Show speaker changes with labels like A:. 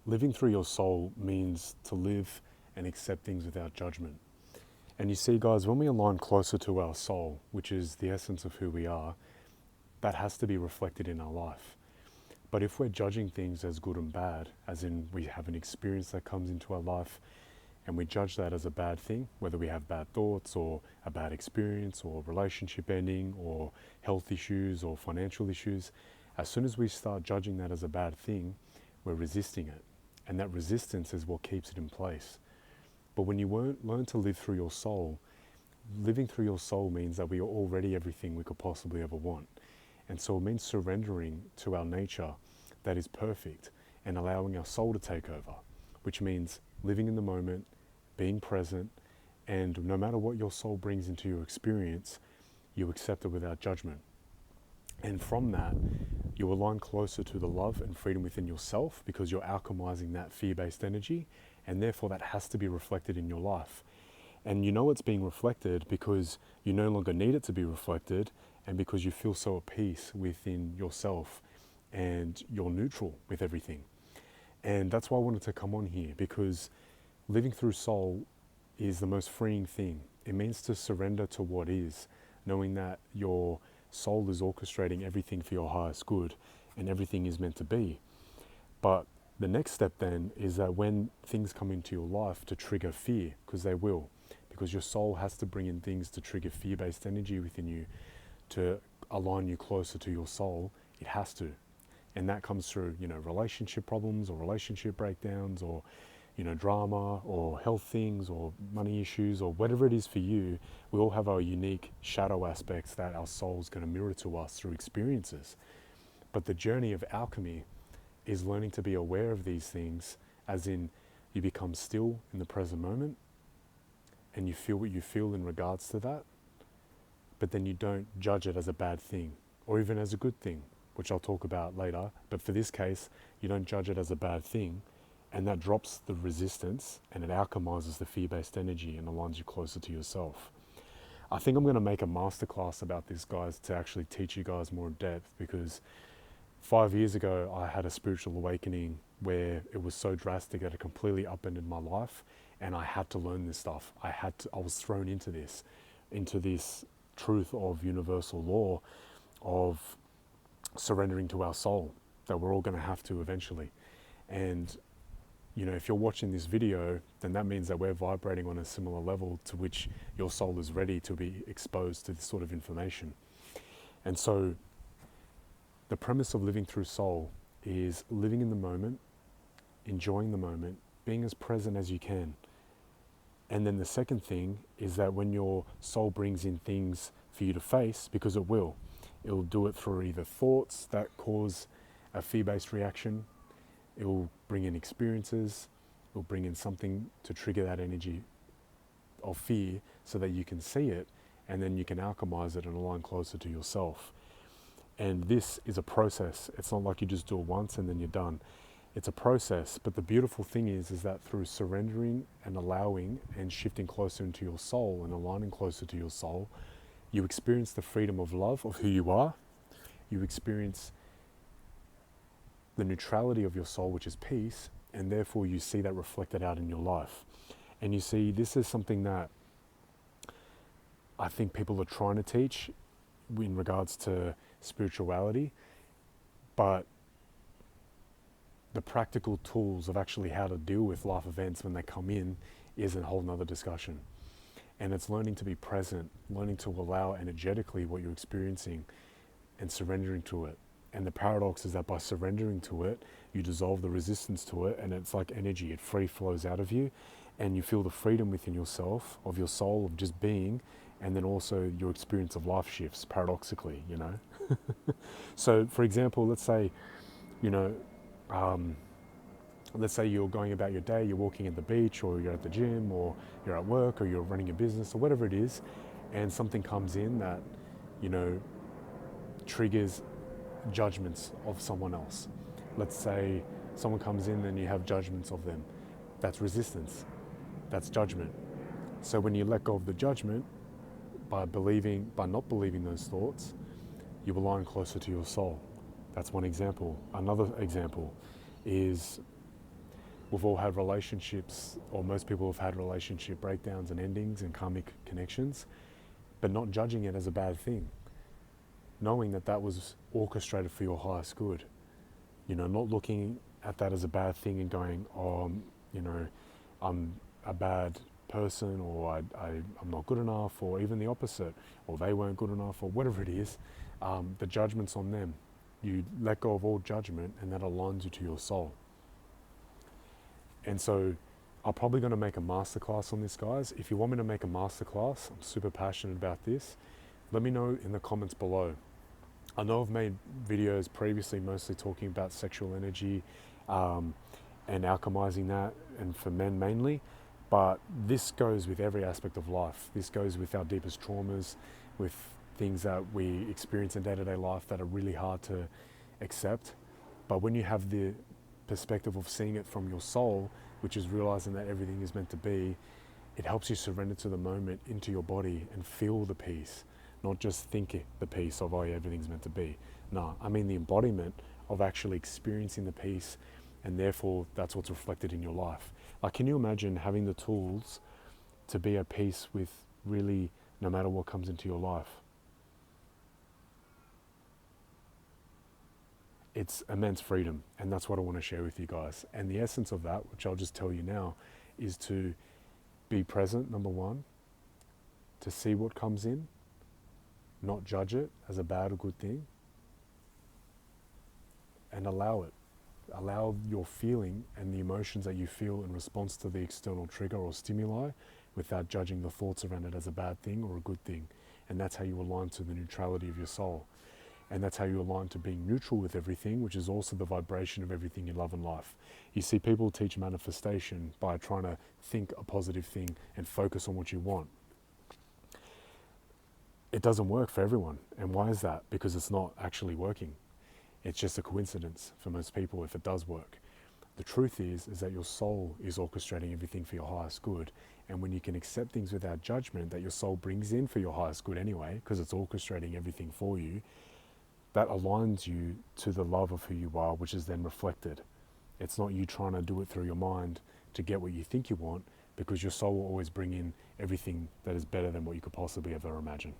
A: living through your soul means to live and accept things without judgment. And you see, guys, when we align closer to our soul, which is the essence of who we are, that has to be reflected in our life. But if we're judging things as good and bad, as in we have an experience that comes into our life and we judge that as a bad thing, whether we have bad thoughts or a bad experience or relationship ending or health issues or financial issues, as soon as we start judging that as a bad thing, we're resisting it. And that resistance is what keeps it in place. But when you learn to live through your soul, living through your soul means that we are already everything we could possibly ever want. And so it means surrendering to our nature that is perfect and allowing our soul to take over, which means living in the moment, being present, and no matter what your soul brings into your experience, you accept it without judgment. And from that, you align closer to the love and freedom within yourself because you're alchemizing that fear-based energy, and therefore that has to be reflected in your life. And you know it's being reflected because you no longer need it to be reflected, and because you feel so at peace within yourself and you're neutral with everything. And that's why I wanted to come on here, because living through soul is the most freeing thing. It means to surrender to what is, knowing that your soul is orchestrating everything for your highest good and everything is meant to be. But the next step then is that when things come into your life to trigger fear, because they will, because your soul has to bring in things to trigger fear-based energy within you to align you closer to your soul, it has to. And that comes through, relationship problems or relationship breakdowns or, drama or health things or money issues or whatever it is for you. We all have our unique shadow aspects that our soul's going to mirror to us through experiences. But the journey of alchemy is learning to be aware of these things, as in you become still in the present moment and you feel what you feel in regards to that, but then you don't judge it as a bad thing or even as a good thing, which I'll talk about later. But for this case, you don't judge it as a bad thing, and that drops the resistance and it alchemizes the fear-based energy and aligns you closer to yourself. I think I'm going to make a masterclass about this, guys, to actually teach you guys more in depth, because 5 years ago I had a spiritual awakening where it was so drastic that it completely upended my life, and I had to learn this stuff. I was thrown into this truth of universal law of surrendering to our soul that we're all going to have to eventually. And if you're watching this video, then that means that we're vibrating on a similar level to which your soul is ready to be exposed to this sort of information. And so the premise of living through soul is living in the moment, enjoying the moment, being as present as you can. And then the second thing is that when your soul brings in things for you to face, because it will do it through either thoughts that cause a fear-based reaction, it will bring in experiences, it will bring in something to trigger that energy of fear so that you can see it, and then you can alchemize it and align closer to yourself. And this is a process. It's not like you just do it once and then you're done. It's a process, but the beautiful thing is that through surrendering and allowing and shifting closer into your soul and aligning closer to your soul, you experience the freedom of love of who you are. You experience the neutrality of your soul, which is peace, and therefore you see that reflected out in your life. And you see, this is something that I think people are trying to teach in regards to spirituality, but the practical tools of actually how to deal with life events when they come in is a whole nother discussion. And it's learning to be present, learning to allow energetically what you're experiencing and surrendering to it. And the paradox is that by surrendering to it, you dissolve the resistance to it, and it's like energy, it free flows out of you, and you feel the freedom within yourself, of your soul, of just being, and then also your experience of life shifts, paradoxically, So, for example, let's say you're going about your day, you're walking at the beach, or you're at the gym, or you're at work, or you're running a business, or whatever it is, and something comes in that, triggers judgments of someone else. Let's say someone comes in and you have judgments of them. That's resistance. That's judgment. So when you let go of the judgment, by not believing those thoughts, you align closer to your soul. That's one example. Another example is We've all had relationships, or most people have had relationship breakdowns and endings and karmic connections, but not judging it as a bad thing, knowing that that was orchestrated for your highest good. Not looking at that as a bad thing and going, oh, I'm a bad person, or I'm not good enough, or even the opposite, or they weren't good enough, or whatever it is. The judgment's on them. You let go of all judgment, and that aligns you to your soul. And so I'm probably going to make a masterclass on this, guys. If you want me to make a masterclass, I'm super passionate about this. Let me know in the comments below. I know I've made videos previously mostly talking about sexual energy and alchemizing that, and for men mainly, but this goes with every aspect of life. This goes with our deepest traumas, with things that we experience in day-to-day life that are really hard to accept. But when you have the perspective of seeing it from your soul, which is realizing that everything is meant to be, it helps you surrender to the moment, into your body, and feel the peace. Not just think the peace of, oh yeah, everything's meant to be. No, I mean the embodiment of actually experiencing the peace, and therefore that's what's reflected in your life. Like, can you imagine having the tools to be at peace with really no matter what comes into your life? It's immense freedom, and that's what I want to share with you guys. And the essence of that, which I'll just tell you now, is to be present, number one, to see what comes in, not judge it as a bad or good thing, and allow it. Allow your feeling and the emotions that you feel in response to the external trigger or stimuli without judging the thoughts around it as a bad thing or a good thing. And that's how you align to the neutrality of your soul. And that's how you align to being neutral with everything, which is also the vibration of everything you love in life. You see, people teach manifestation by trying to think a positive thing and focus on what you want. It doesn't work for everyone. And why is that? Because it's not actually working. It's just a coincidence for most people if it does work. The truth is that your soul is orchestrating everything for your highest good. And when you can accept things without judgment that your soul brings in for your highest good anyway, because it's orchestrating everything for you, that aligns you to the love of who you are, which is then reflected. It's not you trying to do it through your mind to get what you think you want, because your soul will always bring in everything that is better than what you could possibly ever imagine.